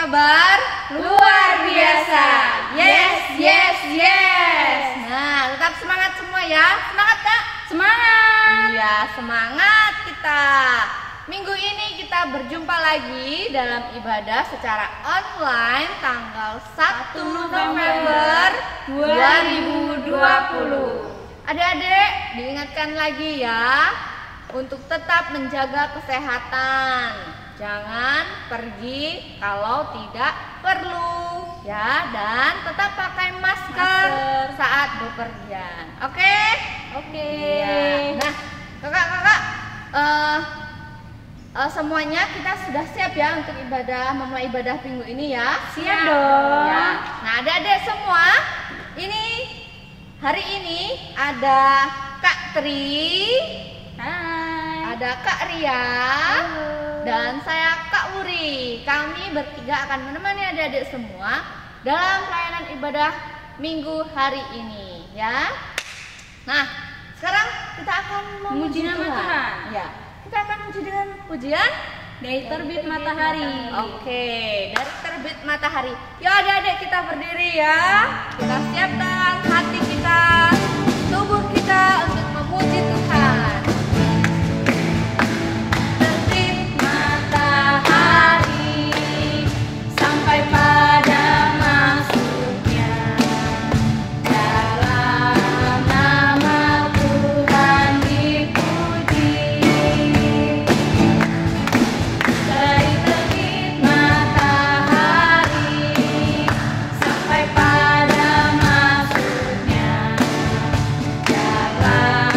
kabar? Luar biasa. Yes, yes, yes. Nah, tetap semangat semua ya. Semangat Kak? Semangat. Iya, semangat kita. Minggu ini kita berjumpa lagi dalam ibadah secara online tanggal 1 November 2020. Adik-adik, diingatkan lagi ya untuk tetap menjaga kesehatan. Jangan pergi kalau tidak perlu ya, dan tetap pakai masker saat bepergian. Oke? Oke. Ya. Nah, kakak-kakak, semuanya kita sudah siap ya untuk memulai ibadah minggu ini ya? Siap dong. Ya. Nah, adik-adik semua, ini hari ini ada Kak Tri, Hai. ada Kak Ria, Halo. dan saya Kak Wuri. Kami bertiga akan menemani adik-adik semua dalam pelayanan ibadah minggu hari ini ya. Nah, sekarang kita akan Memuji nama Tuhan. Ya, kita akan memuji dengan pujian Dari terbit matahari. Oke, dari terbit matahari. Ya adik-adik, kita berdiri ya. Kita siapkan hati kita, tubuh kita untuk memuji Tuhan. Terbit matahari sampai pada masuknya, dalam nama Tuhan dipuji. Dari terbit matahari sampai pada masuknya, dalam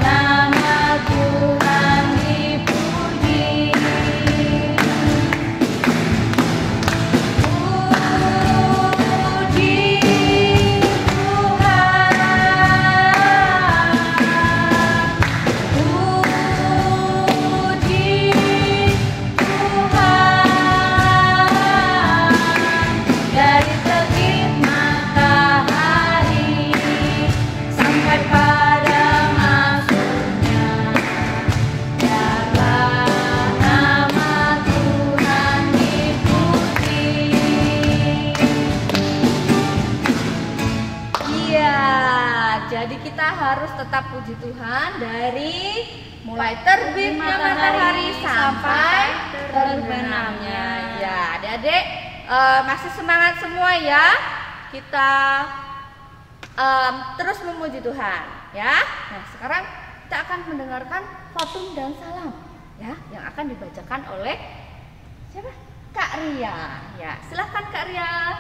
nama Tuhan dipuji. Puji Tuhan, dari terbit matahari sampai pada masuknya, dalam nama Tuhan dipuji. Iya, jadi kita harus tetap puji Tuhan dari mulai terbitnya matahari sampai terbenamnya. Ya, adik-adik, masih semangat semua ya. Kita terus memuji Tuhan ya. Nah, sekarang kita akan mendengarkan Fatum dan Salam ya, yang akan dibacakan oleh siapa? Kak Ria. Ya, silahkan Kak Ria.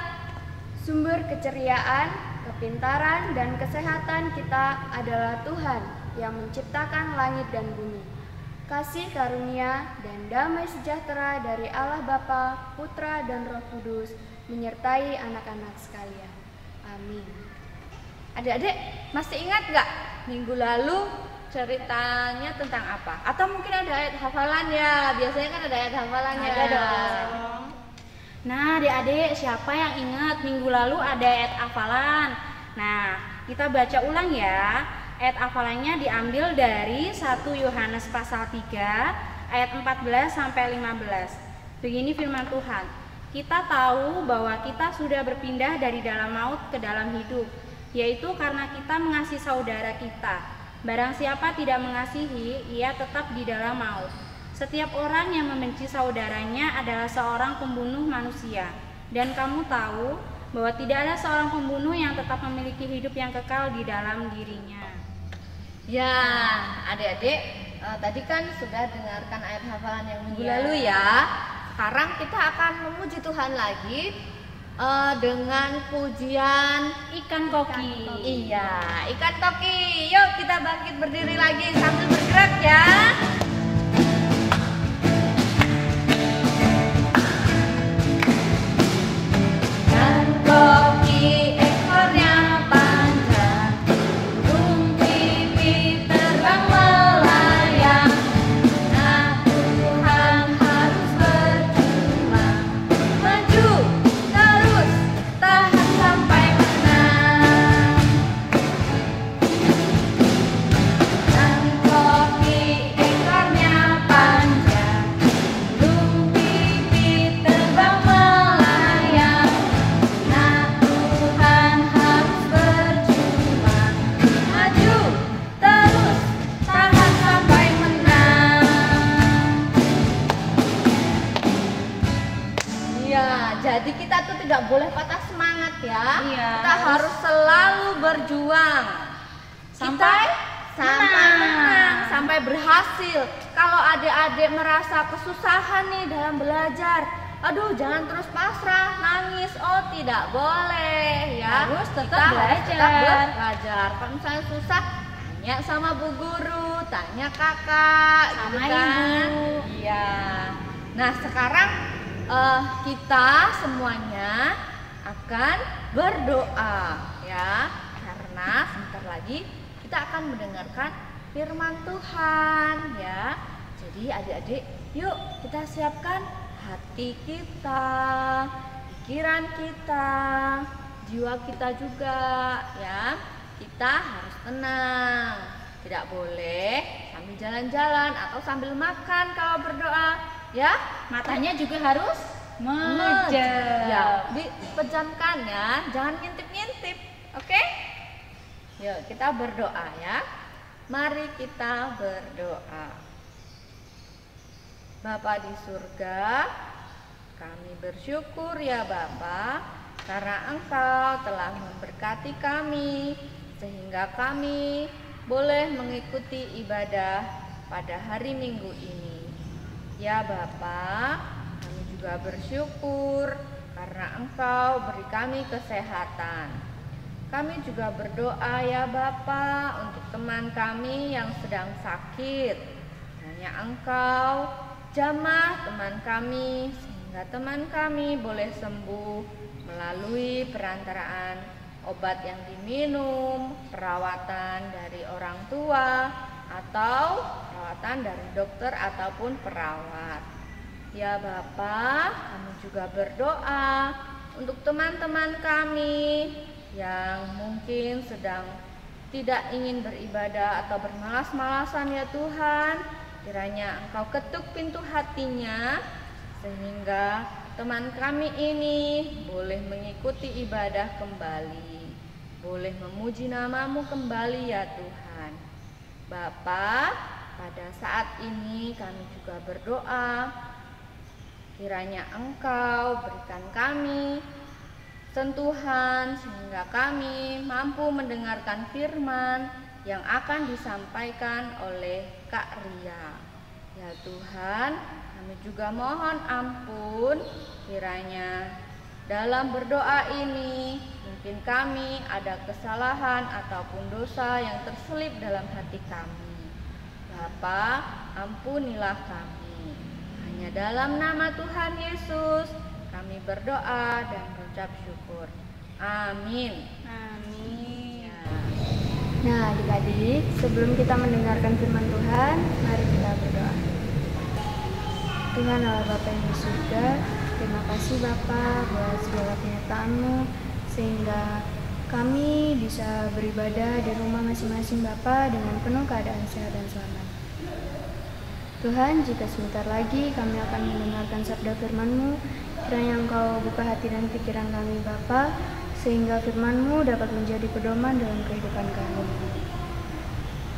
Sumber keceriaan, kepintaran, dan kesehatan kita adalah Tuhan yang menciptakan langit dan bumi. Kasih karunia dan damai sejahtera dari Allah Bapa, Putra, dan Roh Kudus menyertai anak-anak sekalian. Amin. Adik-adik masih ingat nggak minggu lalu ceritanya tentang apa? Atau mungkin ada ayat hafalan ya? Biasanya kan ada ayat hafalannya. Ada dong. Nah, adik-adik, siapa yang ingat minggu lalu ada ayat hafalan? Nah, kita baca ulang ya. Ayat hafalannya diambil dari 1 Yohanes pasal 3 ayat 14 sampai 15. Begini firman Tuhan. Kita tahu bahwa kita sudah berpindah dari dalam maut ke dalam hidup, yaitu karena kita mengasihi saudara kita. Barang siapa tidak mengasihi, ia tetap di dalam maut. Setiap orang yang membenci saudaranya adalah seorang pembunuh manusia. Dan kamu tahu bahwa tidak ada seorang pembunuh yang tetap memiliki hidup yang kekal di dalam dirinya. Ya, adik-adik, tadi kan sudah dengarkan ayat hafalan yang minggu Iya. lalu ya. Sekarang kita akan memuji Tuhan lagi dengan pujian Ikan koki. Iya, ikan toki. Yuk kita bangkit berdiri lagi sambil bergerak ya. Dan koki ekornya panjang, burung pipit terbang melayang. Nah, Tuhan harus berjuang, maju terus, tahan sampai menang. Dan koki boleh patah semangat ya. Iya, Kita harus selalu berjuang sampai menang, sampai berhasil. Kalau adik-adik merasa kesusahan nih dalam belajar, aduh jangan terus pasrah, nangis. Oh tidak boleh ya. Harus tetap Kita belajar. harus tetap belajar. Kalau misalnya susah, tanya sama bu guru, tanya kakak, Sama gitu kan. ibu. Iya. Nah sekarang kita semuanya akan berdoa ya, karena sebentar lagi kita akan mendengarkan firman Tuhan ya. Jadi adik-adik, yuk kita siapkan hati kita, pikiran kita, jiwa kita juga ya. Kita harus tenang. Tidak boleh sambil jalan-jalan atau sambil makan kalau berdoa ya. matanya juga harus Ya, menjauh. dipejamkan ya, jangan ngintip-ngintip. Oke? Yuk, kita berdoa ya. Mari kita berdoa. Bapa di surga, kami bersyukur ya Bapa, karena Engkau telah memberkati kami sehingga kami boleh mengikuti ibadah pada hari Minggu ini. Ya Bapa, kami juga bersyukur karena Engkau beri kami kesehatan. Kami juga berdoa ya Bapa untuk teman kami yang sedang sakit. Hanya Engkau jamah teman kami sehingga teman kami boleh sembuh melalui perantaraan obat yang diminum, perawatan dari orang tua, atau perawatan dari dokter ataupun perawat. Ya Bapa, kami juga berdoa untuk teman-teman kami yang mungkin sedang tidak ingin beribadah atau bermalas-malasan ya Tuhan. Kiranya Engkau ketuk pintu hatinya sehingga teman kami ini boleh mengikuti ibadah kembali, boleh memuji nama-Mu kembali ya Tuhan. Bapa, pada saat ini kami juga berdoa, kiranya Engkau berikan kami sentuhan sehingga kami mampu mendengarkan firman yang akan disampaikan oleh Kak Ria. Ya Tuhan, kami juga mohon ampun kiranya dalam berdoa ini mungkin kami ada kesalahan ataupun dosa yang terselip dalam hati kami. Bapa, ampunilah kami. Hanya dalam nama Tuhan Yesus kami berdoa dan berucap syukur. Amin. Amin. Ya. Nah, adik-adik, sebelum kita mendengarkan firman Tuhan, mari kita berdoa. Tuhan Allah Bapa yang di surga, terima kasih Bapa buat segala penyertaan-Mu sehingga kami bisa beribadah di rumah masing-masing Bapa dengan penuh keadaan sehat dan selamat. Tuhan, jika sebentar lagi kami akan mendengarkan sabda firman-Mu, kiranya Engkau buka hati dan pikiran kami Bapa, sehingga firman-Mu dapat menjadi pedoman dalam kehidupan kami.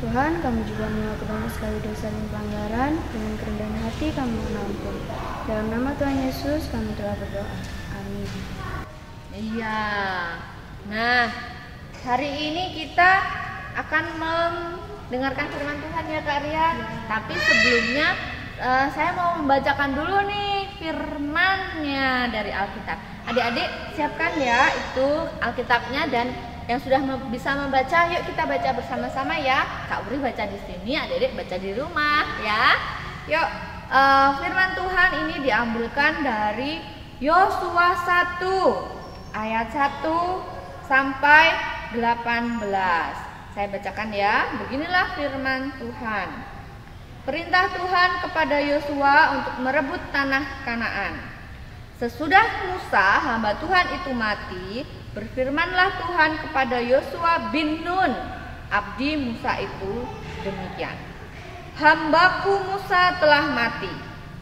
Tuhan, kami juga mengaku banyak sekali dosa dan pelanggaran. Dengan kerendahan hati kami mohon ampun. Dalam nama Tuhan Yesus kami telah berdoa. Amin. Iya. Nah, hari ini kita akan mendengarkan firman Tuhan ya Kak Ria. Tapi sebelumnya saya mau membacakan dulu nih firman-Nya dari Alkitab. Adik-adik siapkan ya itu Alkitabnya, dan yang sudah bisa membaca, yuk kita baca bersama-sama ya. Kak Uri baca di sini, adik-adik baca di rumah ya. Yuk, firman Tuhan ini diambilkan dari Yosua 1 ayat 1 sampai 18. Saya bacakan ya. Beginilah firman Tuhan. Perintah Tuhan kepada Yosua untuk merebut tanah Kanaan. Sesudah Musa hamba Tuhan itu mati, berfirmanlah Tuhan kepada Yosua bin Nun, abdi Musa itu demikian. Hambaku Musa telah mati,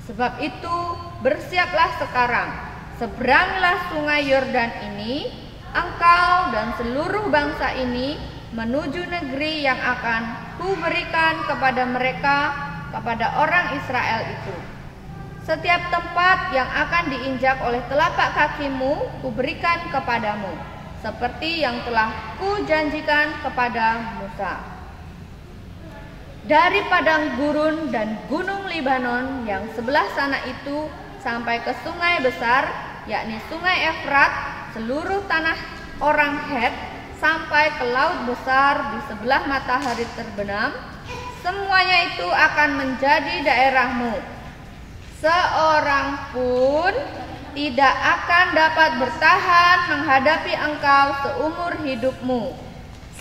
sebab itu bersiaplah sekarang, seberangilah sungai Yordan ini, engkau dan seluruh bangsa ini menuju negeri yang akan kuberikan kepada mereka, kepada orang Israel itu. Setiap tempat yang akan diinjak oleh telapak kakimu kuberikan kepadamu, seperti yang telah kujanjikan kepada Musa. Dari padang gurun dan gunung Libanon yang sebelah sana itu sampai ke sungai besar, yakni sungai Efrat, seluruh tanah orang Het, sampai ke laut besar di sebelah matahari terbenam, semuanya itu akan menjadi daerahmu. Seorang pun tidak akan dapat bertahan menghadapi engkau seumur hidupmu.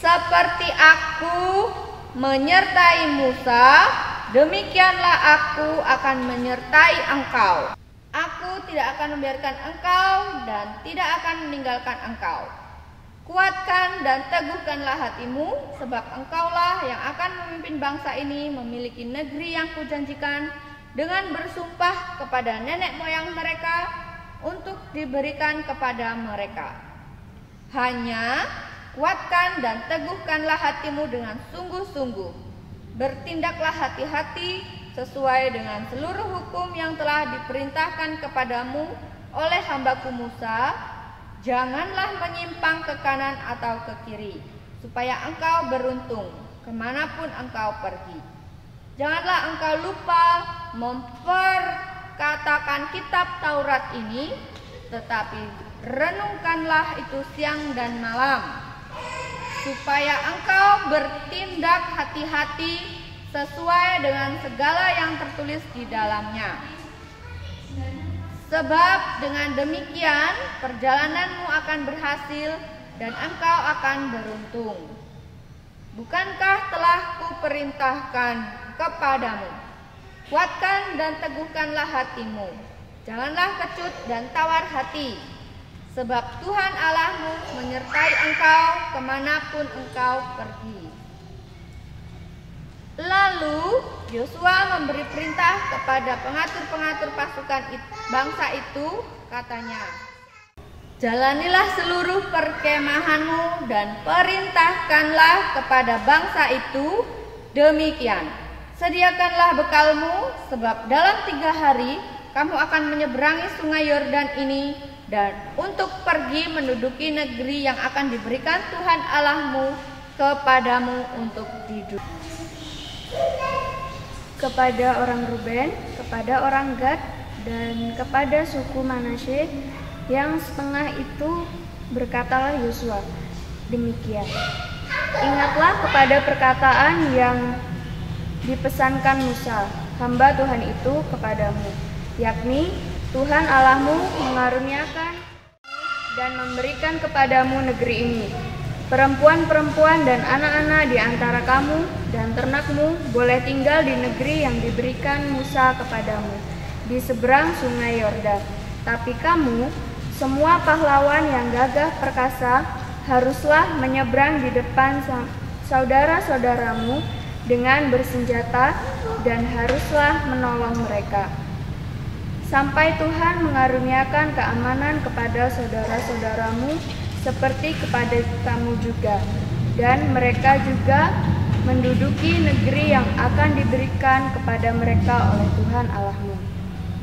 Seperti aku menyertai Musa, demikianlah aku akan menyertai engkau. Aku tidak akan membiarkan engkau dan tidak akan meninggalkan engkau. Kuatkan dan teguhkanlah hatimu, sebab engkaulah yang akan memimpin bangsa ini memiliki negeri yang kujanjikan dengan bersumpah kepada nenek moyang mereka untuk diberikan kepada mereka. Hanya kuatkan dan teguhkanlah hatimu dengan sungguh-sungguh. Bertindaklah hati-hati sesuai dengan seluruh hukum yang telah diperintahkan kepadamu oleh hambaku Musa. Janganlah menyimpang ke kanan atau ke kiri, supaya engkau beruntung kemanapun engkau pergi. Janganlah engkau lupa memperkatakan kitab Taurat ini, tetapi renungkanlah itu siang dan malam, supaya engkau bertindak hati-hati sesuai dengan segala yang tertulis di dalamnya. Sebab dengan demikian perjalananmu akan berhasil dan engkau akan beruntung. Bukankah telah kuperintahkan kepadamu, kuatkan dan teguhkanlah hatimu, janganlah kecut dan tawar hati, sebab Tuhan Allahmu menyertai engkau kemanapun engkau pergi. Lalu Yosua memberi perintah kepada pengatur-pengatur pasukan bangsa itu, katanya, jalanilah seluruh perkemahanmu dan perintahkanlah kepada bangsa itu demikian. Sediakanlah bekalmu, sebab dalam 3 hari kamu akan menyeberangi sungai Yordan ini dan untuk pergi menduduki negeri yang akan diberikan Tuhan Allahmu kepadamu untuk hidup. Kepada orang Ruben, kepada orang Gad, dan kepada suku Manasye yang setengah itu berkatalah Yosua, demikian. Ingatlah kepada perkataan yang dipesankan Musa, hamba Tuhan itu kepadamu, yakni Tuhan Allahmu mengaruniakan dan memberikan kepadamu negeri ini. Perempuan-perempuan dan anak-anak di antara kamu dan ternakmu boleh tinggal di negeri yang diberikan Musa kepadamu, di seberang sungai Yordan. Tapi kamu, semua pahlawan yang gagah perkasa, haruslah menyeberang di depan saudara-saudaramu dengan bersenjata dan haruslah menolong mereka, sampai Tuhan mengaruniakan keamanan kepada saudara-saudaramu seperti kepada kamu juga, dan mereka juga menduduki negeri yang akan diberikan kepada mereka oleh Tuhan Allahmu.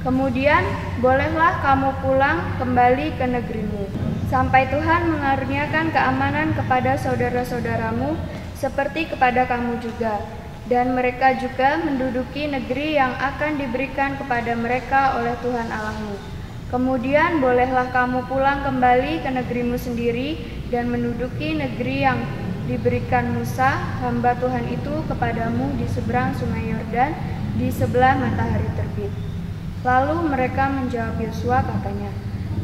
Kemudian bolehlah kamu pulang kembali ke negerimu, sampai Tuhan mengaruniakan keamanan kepada saudara-saudaramu seperti kepada kamu juga, dan mereka juga menduduki negeri yang akan diberikan kepada mereka oleh Tuhan Allahmu. Kemudian bolehlah kamu pulang kembali ke negerimu sendiri dan menduduki negeri yang diberikan Musa, hamba Tuhan itu kepadamu di seberang sungai Yordan, di sebelah matahari terbit. Lalu mereka menjawab Yosua, katanya,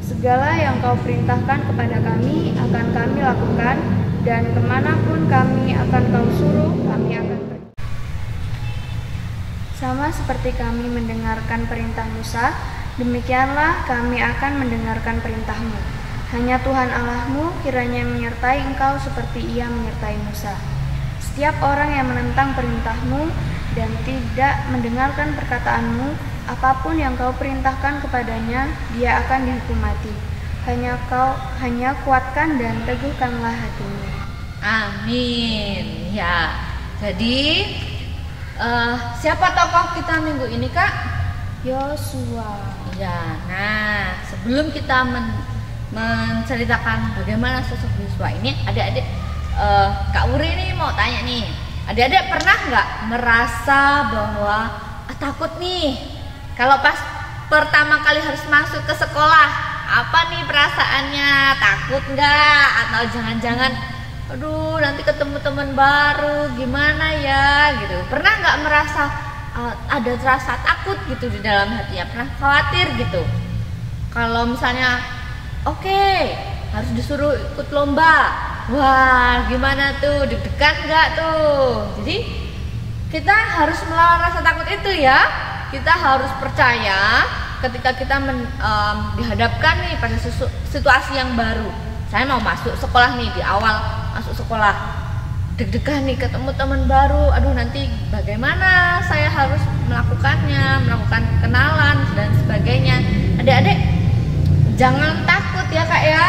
segala yang kau perintahkan kepada kami akan kami lakukan, dan kemanapun kami akan kau suruh, kami akan pergi. Sama seperti kami mendengarkan perintah Musa, demikianlah kami akan mendengarkan perintahmu. Hanya Tuhan Allahmu kiranya menyertai engkau seperti ia menyertai Musa. Setiap orang yang menentang perintahmu dan tidak mendengarkan perkataanmu, apapun yang kau perintahkan kepadanya, dia akan dihukum mati. Hanya kuatkan dan teguhkanlah hatimu. Amin. Ya, jadi siapa tokoh kita minggu ini, Kak? Yosua. Ya, nah sebelum kita menceritakan bagaimana sosok Yosua ini, adik-adik, Kak Wuri ini mau tanya nih, adik-adik pernah nggak merasa bahwa takut nih kalau pas pertama kali harus masuk ke sekolah? Apa nih perasaannya? Takut nggak? Atau jangan-jangan, aduh nanti ketemu teman baru gimana ya gitu? Pernah nggak merasa ada rasa takut gitu di dalam hatinya? Pernah khawatir gitu? Kalau misalnya oke, harus disuruh ikut lomba, wah gimana tuh, deg-degan nggak tuh? Jadi kita harus melawan rasa takut itu ya. Kita harus percaya ketika kita dihadapkan nih pada situasi yang baru. Saya mau masuk sekolah nih, di awal masuk sekolah deg-degan nih, ketemu teman baru, aduh nanti bagaimana saya harus melakukannya, melakukan kenalan dan sebagainya. Adik-adik jangan takut ya Kak ya,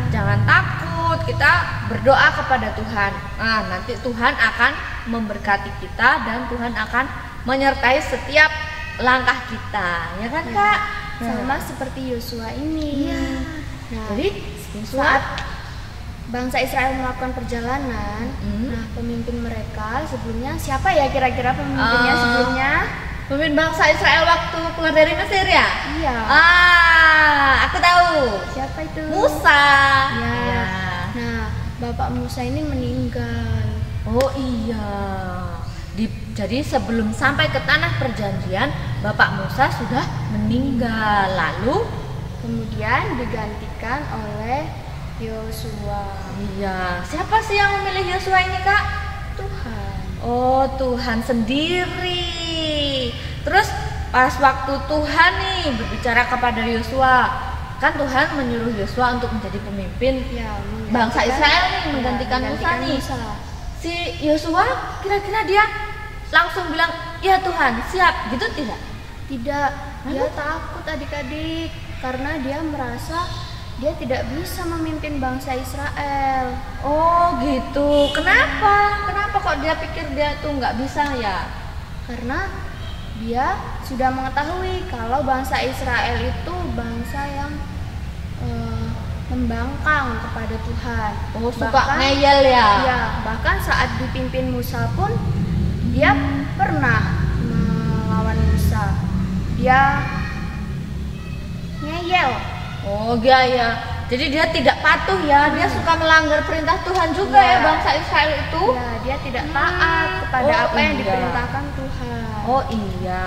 jangan takut, kita berdoa kepada Tuhan. Nah, nanti Tuhan akan memberkati kita dan Tuhan akan menyertai setiap langkah kita, ya kan Kak? Sama seperti Yosua ini. Iya. Nah, Jadi saat bangsa Israel melakukan perjalanan, nah pemimpin mereka sebelumnya siapa ya kira-kira pemimpinnya sebelumnya? Pemimpin bangsa Israel waktu keluar dari Mesir ya? Iya. Aku tahu. Siapa itu? Musa. Ya. Ya. Nah, Bapak Musa ini meninggal. Oh iya. Jadi sebelum sampai ke tanah perjanjian, Bapak Musa sudah meninggal. Lalu Kemudian digantikan oleh Yosua. iya, siapa sih yang memilih Yosua ini Kak? Tuhan. Oh, Tuhan sendiri. Terus pas waktu Tuhan nih berbicara kepada Yosua, kan Tuhan menyuruh Yosua untuk menjadi pemimpin Ya, bangsa Israel nih, menggantikan Musa nih. Si Yosua kira-kira dia langsung bilang, "Ya Tuhan, siap." Gitu tidak? Tidak, dia Lalu? takut adik-adik karena dia merasa dia tidak bisa memimpin bangsa Israel. Oh, gitu. Kenapa? Kenapa kok dia pikir dia tuh nggak bisa ya? Karena dia sudah mengetahui kalau bangsa Israel itu bangsa yang membangkang kepada Tuhan. Oh, suka ngeyel ya? Ya, bahkan saat dipimpin Musa pun dia pernah melawan Musa. Dia ngeyel. Oh, iya ya. Jadi dia tidak patuh ya. Dia suka melanggar perintah Tuhan juga ya, Ya. bangsa Israel itu. Ya, dia tidak taat kepada Oh, apa yang iya. diperintahkan Tuhan. Oh iya.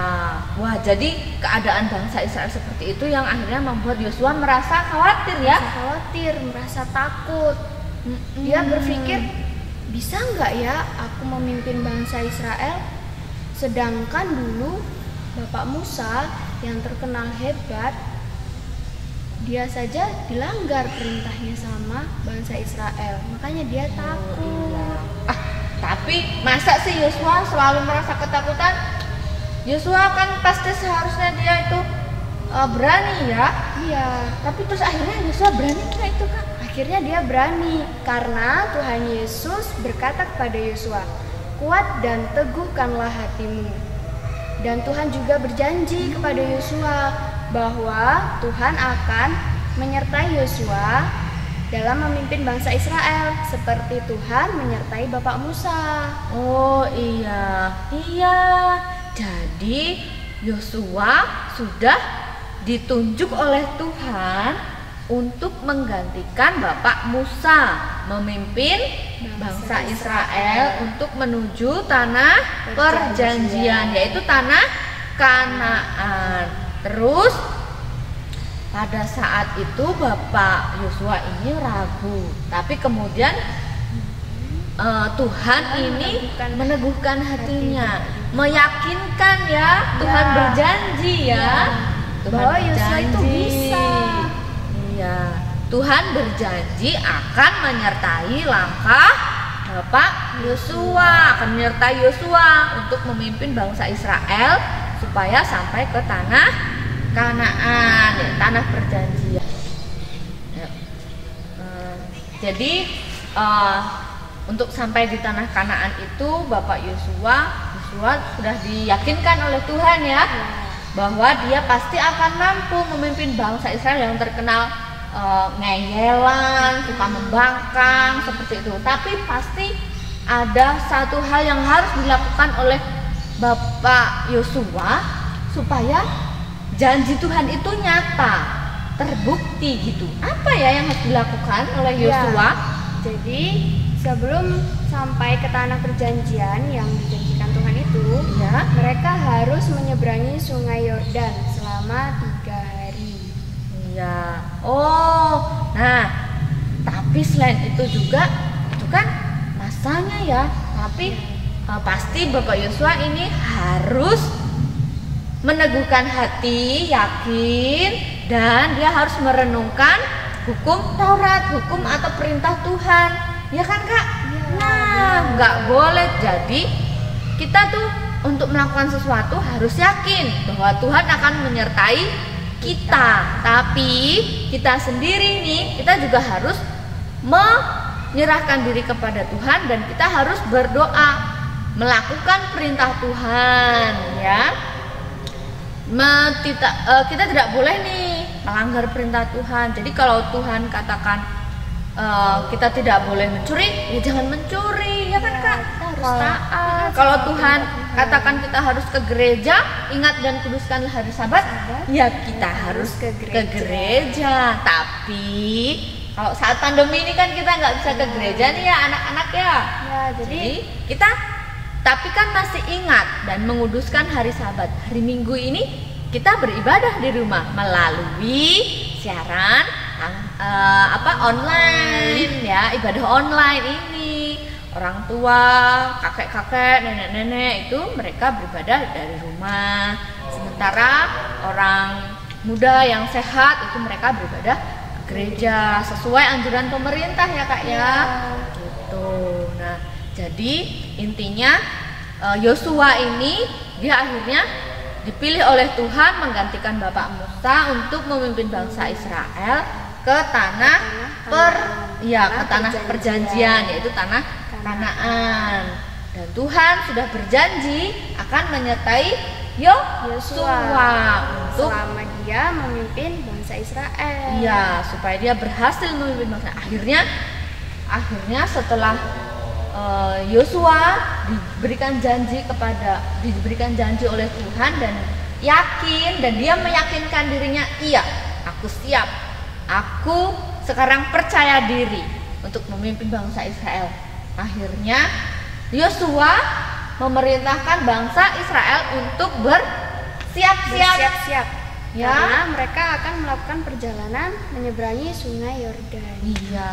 Wah, jadi keadaan bangsa Israel seperti itu yang akhirnya membuat Yosua merasa khawatir ya. Merasa khawatir, merasa takut. Dia berpikir, bisa nggak ya aku memimpin bangsa Israel? Sedangkan dulu Bapak Musa yang terkenal hebat, dia saja dilanggar perintahnya sama bangsa Israel. Makanya dia takut. Tapi masa sih Yosua selalu merasa ketakutan? Yosua kan pasti seharusnya dia itu berani ya. Iya, Tapi terus akhirnya Yosua berani nggak itu Kak? akhirnya dia berani karena Tuhan Yesus berkata kepada Yosua, "Kuat dan teguhkanlah hatimu." Dan Tuhan juga berjanji kepada Yosua bahwa Tuhan akan menyertai Yosua dalam memimpin bangsa Israel seperti Tuhan menyertai Bapak Musa. Oh iya, iya. Jadi Yosua sudah ditunjuk oleh Tuhan untuk menggantikan Bapak Musa memimpin bangsa Israel untuk menuju tanah perjanjian, yaitu tanah Kanaan. Terus pada saat itu Bapak Yosua ini ragu, tapi kemudian Tuhan ini meneguhkan hatinya, meyakinkan ya, Tuhan Ya. berjanji ya, Tuhan Bahwa Yosua itu berjanji. bisa. Iya, Tuhan berjanji akan menyertai langkah Bapak Yosua, akan menyertai Yosua untuk memimpin bangsa Israel supaya sampai ke tanah Kanaan, ya, tanah perjanjian. Ya. Jadi untuk sampai di tanah Kanaan itu Bapak Yosua sudah diyakinkan oleh Tuhan ya. bahwa dia pasti akan mampu memimpin bangsa Israel yang terkenal ngeyelan, suka membangkang seperti itu. Tapi pasti ada satu hal yang harus dilakukan oleh Bapak Yosua supaya janji Tuhan itu nyata, terbukti gitu. Apa ya yang harus dilakukan oleh Yosua? Jadi sebelum sampai ke tanah perjanjian yang dijanjikan Tuhan itu, Ya. mereka harus menyeberangi sungai Yordan selama 3 hari. Iya. Oh, nah, tapi selain itu juga, itu kan masanya ya. Tapi pasti Bapak Yosua ini harus meneguhkan hati, yakin, dan dia harus merenungkan hukum Taurat, hukum atau perintah Tuhan. Ya kan Kak? Nah, nggak boleh. Jadi kita tuh untuk melakukan sesuatu harus yakin bahwa Tuhan akan menyertai kita. Tapi kita sendiri nih, kita juga harus menyerahkan diri kepada Tuhan dan kita harus berdoa, melakukan perintah Tuhan ya. Kita tidak boleh nih melanggar perintah Tuhan. Jadi kalau Tuhan katakan kita tidak boleh mencuri, ya jangan mencuri, ya kan Kak? Kita harus taat. Kalau Tuhan katakan kita harus ke gereja, ingat dan kuduskanlah hari Sabat, ya kita harus ke gereja. Tapi kalau saat pandemi ini kan kita nggak bisa ke gereja nih ya anak-anak ya. Jadi kita tapi kan masih ingat dan menguduskan hari Sabat. Hari Minggu ini kita beribadah di rumah melalui siaran online ya, ibadah online ini. Orang tua, kakek-kakek, nenek-nenek itu mereka beribadah dari rumah. Sementara orang muda yang sehat itu mereka beribadah ke gereja sesuai anjuran pemerintah ya Kak ya. Gitu. Nah, jadi intinya Yosua ini dia akhirnya dipilih oleh Tuhan menggantikan Bapak Musa untuk memimpin bangsa Israel ke tanah ke tanah perjanjian, yaitu tanah Kanaan. Dan Tuhan sudah berjanji akan menyertai Yosua untuk selama dia memimpin bangsa Israel. Iya, supaya dia berhasil memimpin bangsa. Akhirnya setelah Yosua diberikan janji oleh Tuhan dan yakin, dan dia meyakinkan dirinya, iya, aku siap. Aku sekarang percaya diri untuk memimpin bangsa Israel. Akhirnya Yosua memerintahkan bangsa Israel untuk bersiap-siap ya, karena mereka akan melakukan perjalanan menyeberangi sungai Yordan. Iya.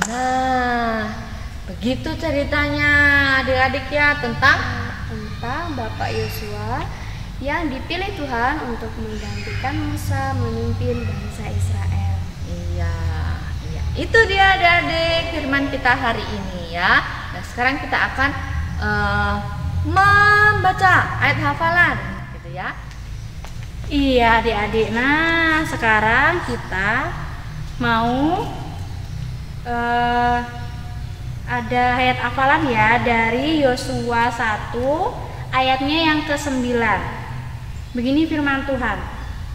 Nah, begitu ceritanya adik-adik ya tentang Bapak Yosua yang dipilih Tuhan untuk menggantikan Musa memimpin bangsa Israel. Iya. Itu dia adik-adik firman kita hari ini ya. Nah, sekarang kita akan membaca ayat hafalan gitu ya. Iya adik-adik. Nah sekarang kita mau ada ayat hafalan ya dari Yosua 1 ayatnya yang ke-9. Begini firman Tuhan,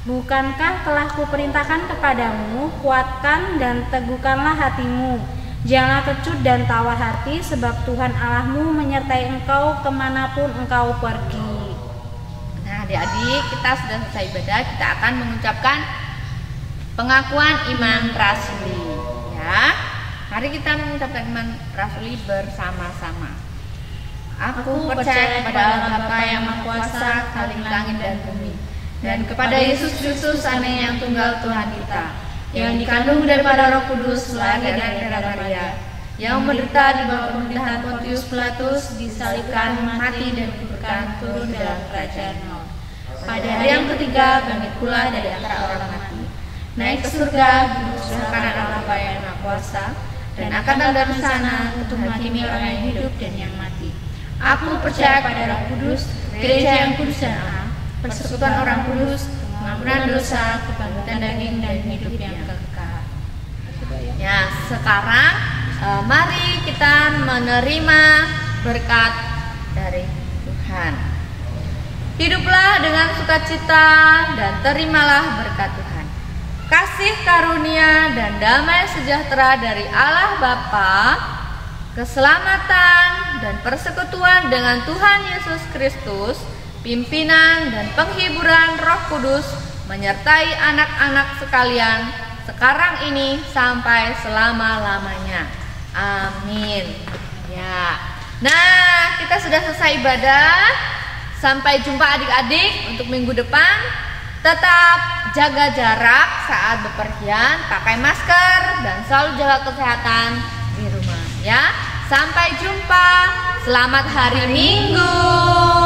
bukankah telah kuperintahkan kepadamu, kuatkan dan teguhkanlah hatimu, janganlah kecut dan tawar hati, sebab Tuhan Allahmu menyertai engkau kemanapun engkau pergi. Nah adik-adik, kita sudah selesai ibadah, kita akan mengucapkan pengakuan iman rasuli ya. Mari kita mengucapkan iman rasuli bersama-sama. Aku percaya kepada Allah Bapa yang Maha Kuasa, Khalik langit dan bumi, dan kepada Yesus Kristus anak yang tunggal Tuhan kita, yang dikandung daripada Roh Kudus, lahir dari Maria, yang menderita di bawah pemerintahan Pontius Pilatus, disalibkan, mati dan dikuburkan, turun dalam kerajaan maut. Pada hari yang ketiga bangkit pula dari antara orang mati, naik ke surga, duduk sebelah kanan Allah Bapa yang Maha Kuasa, dan akan datang dari sana untuk menghakimi orang yang hidup dan yang mati. Aku percaya pada Roh Kudus, gereja yang kudus dan am, persekutuan orang kudus, pengampunan dosa, kebangkitan daging dan hidup yang kekal. Ya, sekarang mari kita menerima berkat dari Tuhan. Hiduplah dengan sukacita dan terimalah berkat Tuhan. Kasih karunia dan damai sejahtera dari Allah Bapa, keselamatan dan persekutuan dengan Tuhan Yesus Kristus, pimpinan dan penghiburan Roh Kudus menyertai anak-anak sekalian sekarang ini sampai selama-lamanya. Amin. Ya. Nah, kita sudah selesai ibadah. Sampai jumpa adik-adik untuk minggu depan. Tetap jaga jarak saat bepergian, pakai masker dan selalu jaga kesehatan di rumah ya. Sampai jumpa. Selamat hari Minggu.